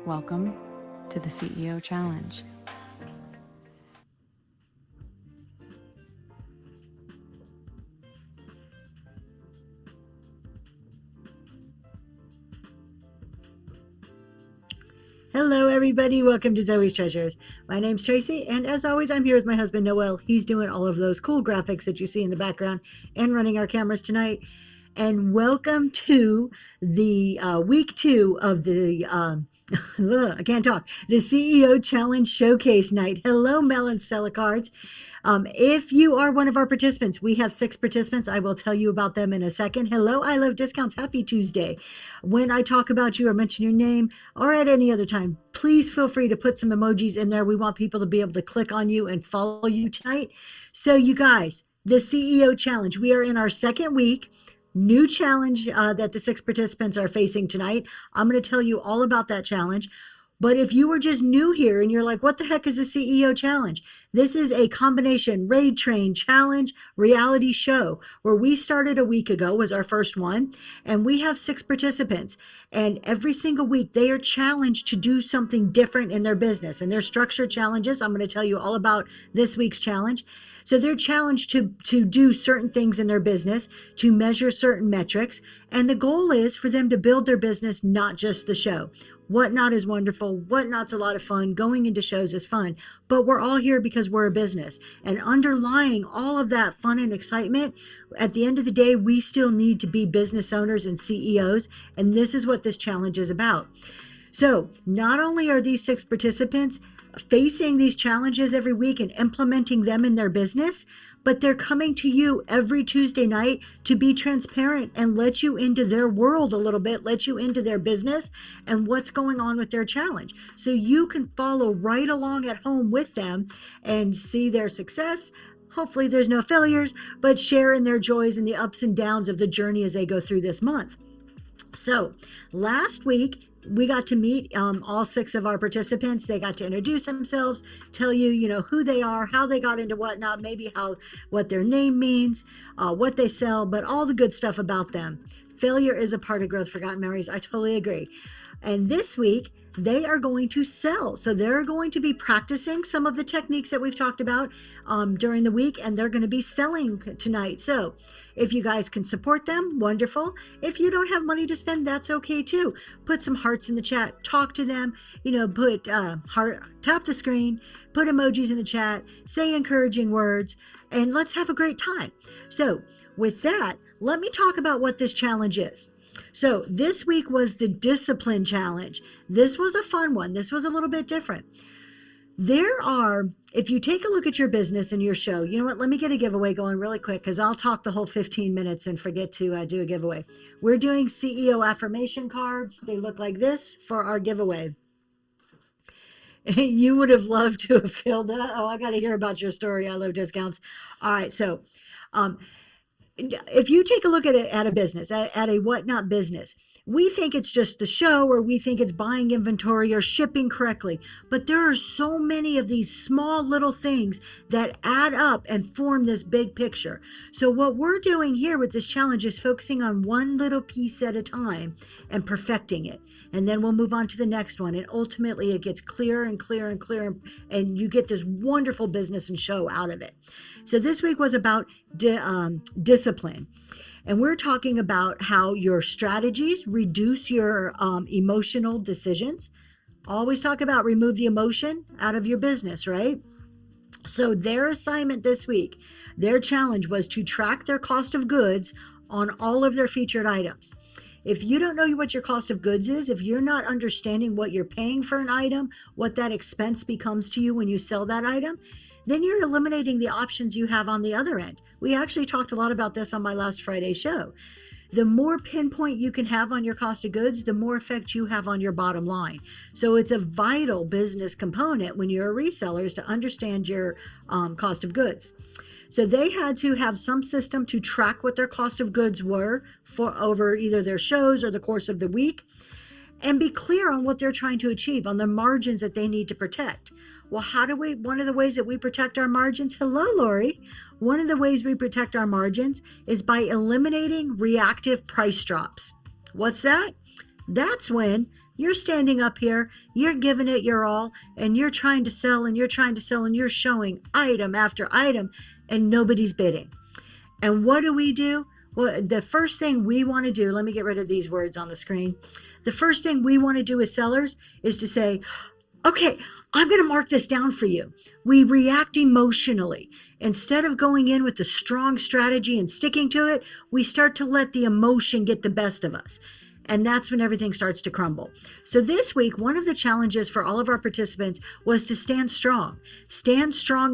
Welcome to the CEO Challenge. Hello, everybody. Welcome to Zoe's Treasures. My name's Tracy, and as always, I'm here with my husband, Noel. He's doing all of those cool graphics that you see in the background and running our cameras tonight. And welcome to the week 2 of the, I can't talk, the CEO Challenge Showcase Night. Hello, Mel and Stella Cards. If you are one of our participants, we have 6 participants. I will tell you about them in a second. Hello, I Love Discounts. Happy Tuesday. When I talk about you or mention your name or at any other time, please feel free to put some emojis in there. We want people to be able to click on you and follow you tonight. So you guys, the CEO Challenge, we are in our second week. New challenge that the 6 participants are facing tonight. I'm going to tell you all about that challenge. But if you were just new here and you're like, what the heck is a CEO Challenge? This is a combination raid train challenge reality show where we started a week ago, was our first one. And we have 6 participants. And every single week they are challenged to do something different in their business. And they're structured challenges. I'm going to tell you all about this week's challenge. So they're challenged to do certain things in their business, to measure certain metrics. And the goal is for them to build their business, not just the show. Whatnot is wonderful. Whatnot's a lot of fun. Going into shows is fun. But we're all here because we're a business. And underlying all of that fun and excitement, at the end of the day, we still need to be business owners and CEOs. And this is what this challenge is about. So not only are these 6 participants facing these challenges every week and implementing them in their business, but they're coming to you every Tuesday night to be transparent and let you into their world a little bit, let you into their business and what's going on with their challenge. So you can follow right along at home with them and see their success. Hopefully there's no failures, but share in their joys and the ups and downs of the journey as they go through this month. So last week, we got to meet all 6 of our participants. They got to introduce themselves, tell you, who they are, how they got into whatnot, maybe what their name means, what they sell, but all the good stuff about them. Failure is a part of growth, forgotten memories. I totally agree. And this week, they are going to sell. So they're going to be practicing some of the techniques that we've talked about during the week, and they're going to be selling tonight. So if you guys can support them, wonderful. If you don't have money to spend, that's okay too. Put some hearts in the chat, talk to them, put tap the screen, put emojis in the chat, say encouraging words, and let's have a great time. So with that, let me talk about what this challenge is. So this week was the discipline challenge. This was a fun one. This was a little bit different. If you take a look at your business and your show, you know what, let me get a giveaway going really quick because I'll talk the whole 15 minutes and forget to do a giveaway. We're doing CEO affirmation cards. They look like this for our giveaway. You would have loved to have filled that. Oh, I got to hear about your story. I love discounts. All right. So, if you take a look at a business, at a whatnot business, we think it's just the show or we think it's buying inventory or shipping correctly. But there are so many of these small little things that add up and form this big picture. So what we're doing here with this challenge is focusing on one little piece at a time and perfecting it. And then we'll move on to the next one. And ultimately it gets clearer and clearer and clearer. And you get this wonderful business and show out of it. So this week was about discipline. And we're talking about how your strategies reduce your emotional decisions. Always talk about remove the emotion out of your business, right? So their assignment this week, their challenge was to track their cost of goods on all of their featured items. If you don't know what your cost of goods is, if you're not understanding what you're paying for an item, what that expense becomes to you when you sell that item, then you're eliminating the options you have on the other end. We actually talked a lot about this on my last Friday show. The more pinpoint you can have on your cost of goods, the more effect you have on your bottom line. So it's a vital business component when you're a reseller is to understand your cost of goods. So they had to have some system to track what their cost of goods were for over either their shows or the course of the week and be clear on what they're trying to achieve, on the margins that they need to protect. Well, one of the ways that we protect our margins, hello, Lori. One of the ways we protect our margins is by eliminating reactive price drops. What's that? That's when You're standing up here, you're giving it your all, and you're trying to sell and you're trying to sell and you're showing item after item and nobody's bidding. And what do? Well, the first thing we want to do, let me get rid of these words on the screen. The first thing we want to do as sellers is to say, okay, I'm going to mark this down for you. We react emotionally. Instead of going in with the strong strategy and sticking to it, we start to let the emotion get the best of us. And that's when everything starts to crumble. So this week, one of the challenges for all of our participants was to stand strong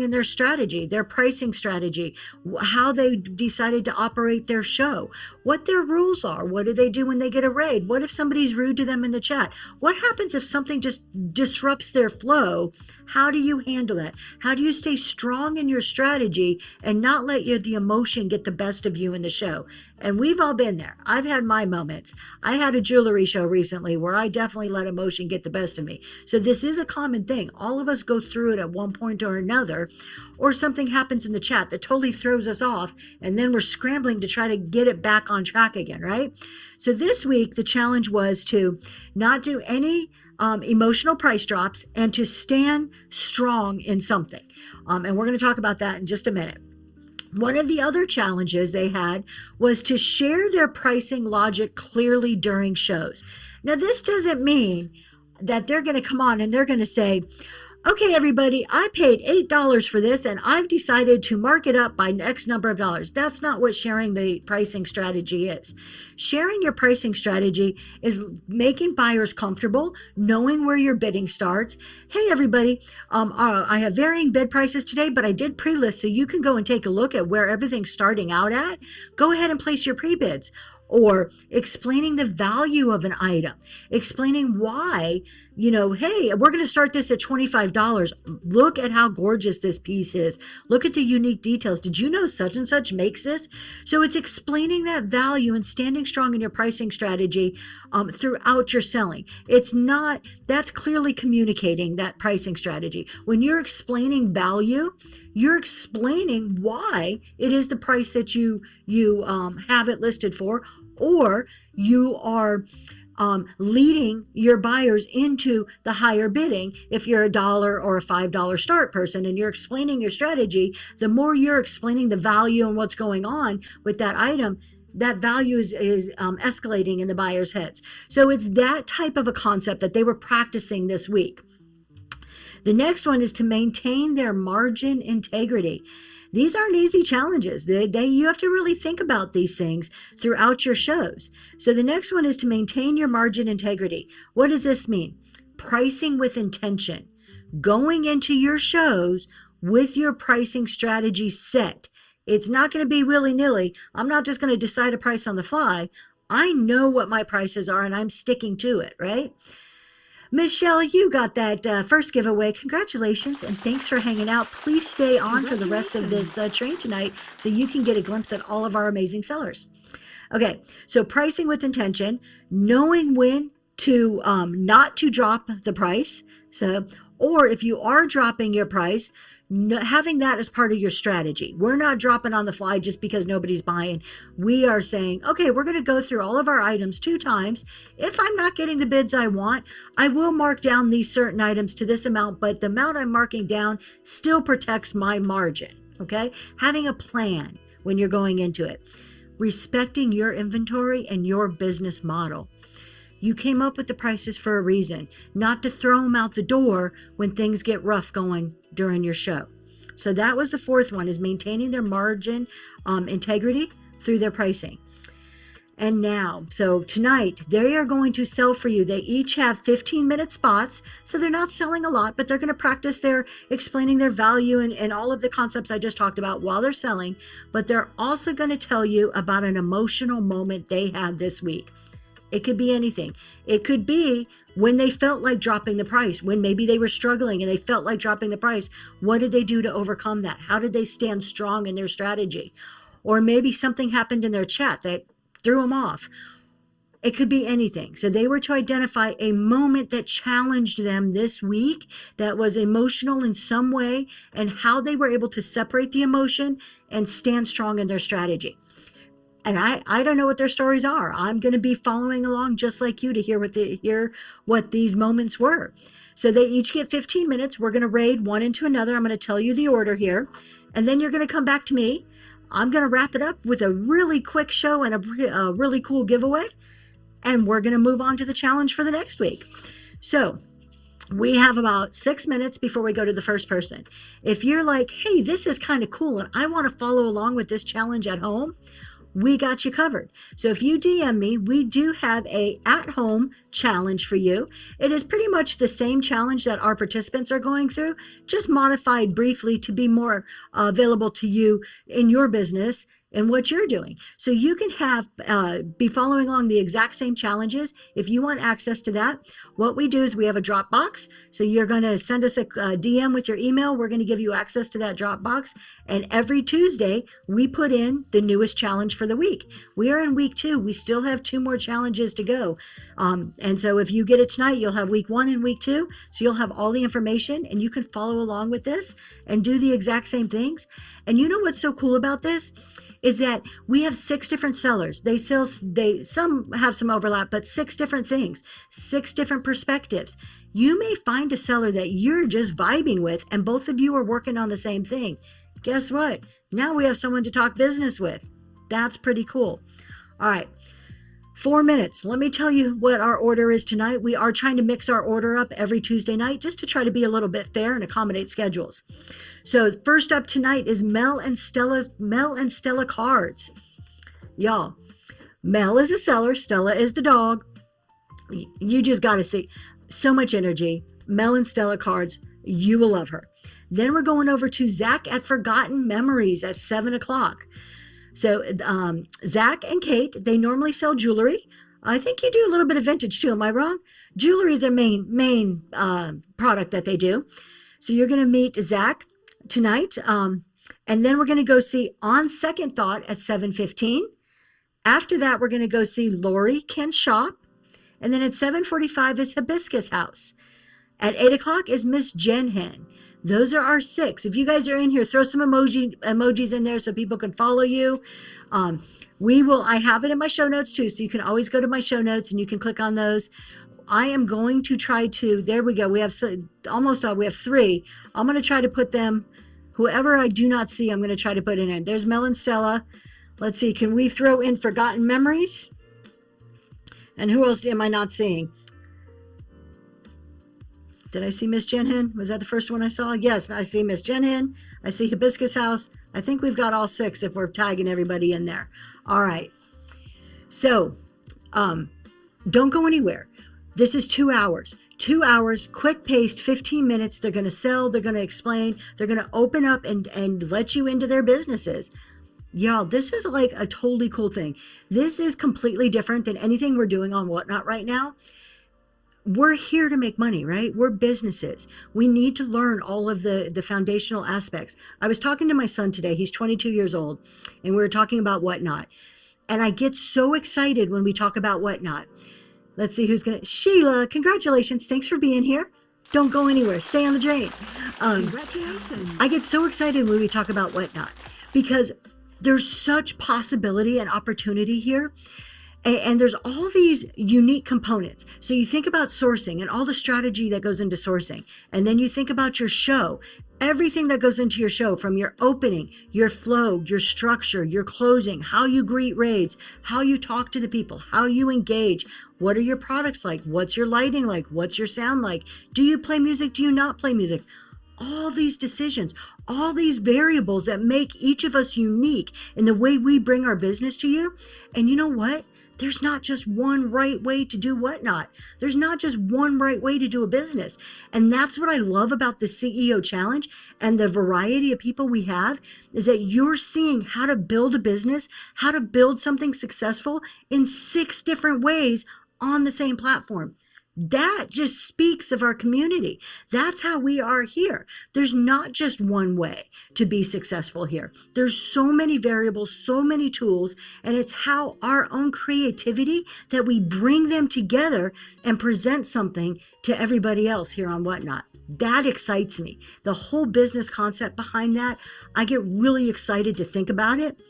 in their strategy, their pricing strategy, how they decided to operate their show, what their rules are. What do they do when they get a raid? What if somebody's rude to them in the chat? What happens if something just disrupts their flow? How do you handle that? How do you stay strong in your strategy and not let the emotion get the best of you in the show? And we've all been there. I've had my moments. I had a jewelry show recently where I definitely let emotion get the best of me. So this is a common thing. All of us go through it at one point or another, or something happens in the chat that totally throws us off, and then we're scrambling to try to get it back on track again, right? So this week, the challenge was to not do any emotional price drops and to stand strong in something. And we're going to talk about that in just a minute. One of the other challenges they had was to share their pricing logic clearly during shows. Now, this doesn't mean that they're going to come on and they're going to say, okay, everybody, I paid $8 for this and I've decided to mark it up by X number of dollars. That's not what sharing the pricing strategy is. Sharing your pricing strategy is making buyers comfortable, knowing where your bidding starts. Hey, everybody, I have varying bid prices today, but I did pre-list, so you can go and take a look at where everything's starting out at. Go ahead and place your pre-bids. Or explaining the value of an item, explaining why, hey, we're going to start this at $25. Look at how gorgeous this piece is. Look at the unique details. Did you know such and such makes this? So it's explaining that value and standing strong in your pricing strategy throughout your selling. That's clearly communicating that pricing strategy. When you're explaining value, you're explaining why it is the price that you have it listed for, or you are leading your buyers into the higher bidding. If you're a $1 or a $5 start person and you're explaining your strategy, the more you're explaining the value and what's going on with that item, that value is escalating in the buyer's heads. So it's that type of a concept that they were practicing this week. The next one is to maintain their margin integrity. These aren't easy challenges. You have to really think about these things throughout your shows. So the next one is to maintain your margin integrity. What does this mean? Pricing with intention. Going into your shows with your pricing strategy set. It's not going to be willy-nilly. I'm not just going to decide a price on the fly. I know what my prices are and I'm sticking to it, right? Michelle, you got that first giveaway. Congratulations, and thanks for hanging out. Please stay on for the rest of this train tonight so you can get a glimpse at all of our amazing sellers. Okay, so pricing with intention, knowing when to not to drop the price. Or if you are dropping your price, having that as part of your strategy. We're not dropping on the fly just because nobody's buying. We are saying, okay, we're going to go through all of our items 2 times. If I'm not getting the bids I want, I will mark down these certain items to this amount, but the amount I'm marking down still protects my margin. Okay? Having a plan when you're going into it. Respecting your inventory and your business model. You came up with the prices for a reason, not to throw them out the door when things get rough going during your show. So that was the fourth one, is maintaining their margin integrity through their pricing. And now, so tonight, they are going to sell for you. They each have 15-minute spots, so they're not selling a lot, but they're going to practice their explaining their value and all of the concepts I just talked about while they're selling. But they're also going to tell you about an emotional moment they had this week. It could be anything. It could be when they felt like dropping the price, when maybe they were struggling and they felt like dropping the price. What did they do to overcome that? How did they stand strong in their strategy? Or maybe something happened in their chat that threw them off. It could be anything. So they were to identify a moment that challenged them this week, that was emotional in some way, and how they were able to separate the emotion and stand strong in their strategy. And I don't know what their stories are. I'm going to be following along just like you to hear what these moments were. So they each get 15 minutes. We're going to raid one into another. I'm going to tell you the order here, and then you're going to come back to me. I'm going to wrap it up with a really quick show and a really cool giveaway, and we're going to move on to the challenge for the next week. So we have about 6 minutes before we go to the first person. If you're like, hey, this is kind of cool and I want to follow along with this challenge at home, we got you covered. So if you DM me, we do have a at-home challenge for you. It is pretty much the same challenge that our participants are going through, just modified briefly to be more available to you in your business and what you're doing. So you can have be following along the exact same challenges. If you want access to that, what we do is we have a Dropbox. So you're going to send us a DM with your email. We're going to give you access to that Dropbox. And every Tuesday, we put in the newest challenge for the week. We are in week 2. We still have 2 more challenges to go. And so if you get it tonight, you'll have week 1 and week 2. So you'll have all the information and you can follow along with this and do the exact same things. And you know what's so cool about this? Is that we have 6 different sellers. Some have some overlap, but 6 different things, 6 different perspectives. You may find a seller that you're just vibing with and both of you are working on the same thing. Guess what? Now we have someone to talk business with. That's pretty cool. All right. 4 minutes. Let me tell you what our order is tonight. We are trying to mix our order up every Tuesday night just to try to be a little bit fair and accommodate schedules. So first up tonight is Mel and Stella cards. Y'all, Mel is a seller, Stella is the dog. You just got to see so much energy. Mel and Stella cards, you will love her. Then we're going over to Zach at Forgotten Memories at 7 o'clock. So Zach and Kate, they normally sell jewelry. I think you do a little bit of vintage too. Am I wrong? Jewelry is their main product that they do. So you're going to meet Zach tonight. And then we're going to go see On Second Thought at 7:15. After that, we're going to go see Lori Can Shop. And then at 7:45 is Hibiscus House. At 8 o'clock is Miss Jen Hen. Those are our 6. If you guys are in here, throw some emojis in there so people can follow you. I have it in my show notes too, so you can always go to my show notes and you can click on those. I am going to try to, there we go. We have we have 3. I'm going to try to put them, whoever I do not see, I'm going to try to put in. There's Mel and Stella. Let's see, can we throw in Forgotten Memories? And who else am I not seeing? Did I see Miss Jen Hen? Was that the first one I saw? Yes, I see Miss Jen Hen. I see Hibiscus House. I think we've got all 6 if we're tagging everybody in there. All right. So, don't go anywhere. This is 2 hours. 2 hours, quick paced, 15 minutes. They're going to sell. They're going to explain. They're going to open up and let you into their businesses. Y'all, this is like a totally cool thing. This is completely different than anything we're doing on Whatnot right now. We're here to make money, right? We're businesses. We need to learn all of the foundational aspects. I was talking to my son today. He's 22 years old, and we were talking about Whatnot. And I get so excited when we talk about Whatnot. Let's see who's going to... Sheila, congratulations. Thanks for being here. Don't go anywhere. Stay on the drain. Congratulations. I get so excited when we talk about Whatnot because there's such possibility and opportunity here. And there's all these unique components. So you think about sourcing and all the strategy that goes into sourcing. And then you think about your show, everything that goes into your show, from your opening, your flow, your structure, your closing, how you greet raids, how you talk to the people, how you engage. What are your products like? What's your lighting like? What's your sound like? Do you play music? Do you not play music? All these decisions, all these variables that make each of us unique in the way we bring our business to you. And you know what? There's not just one right way to do Whatnot. There's not just one right way to do a business. And that's what I love about the CEO Challenge and the variety of people we have, is that you're seeing how to build a business, how to build something successful in 6 different ways on the same platform. That just speaks of our community. That's how we are here. There's not just one way to be successful here. There's so many variables, so many tools, and it's how our own creativity that we bring them together and present something to everybody else here on Whatnot. That excites me. The whole business concept behind that, I get really excited to think about it.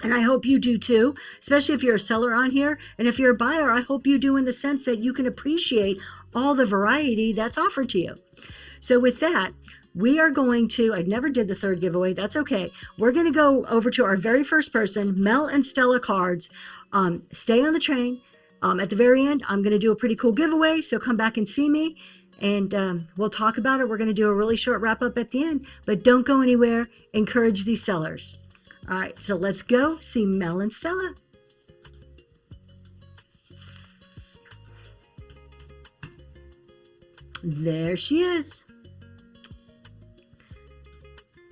And I hope you do too, especially if you're a seller on here. And if you're a buyer, I hope you do in the sense that you can appreciate all the variety that's offered to you. So with that, we are going to, I never did the third giveaway. That's okay. We're going to go over to our very first person, Mel and Stella Cards. Stay on the train. At the very end, I'm going to do a pretty cool giveaway. So come back and see me and we'll talk about it. We're going to do a really short wrap up at the end, but don't go anywhere. Encourage these sellers. All right, so let's go see Mel and Stella. There she is.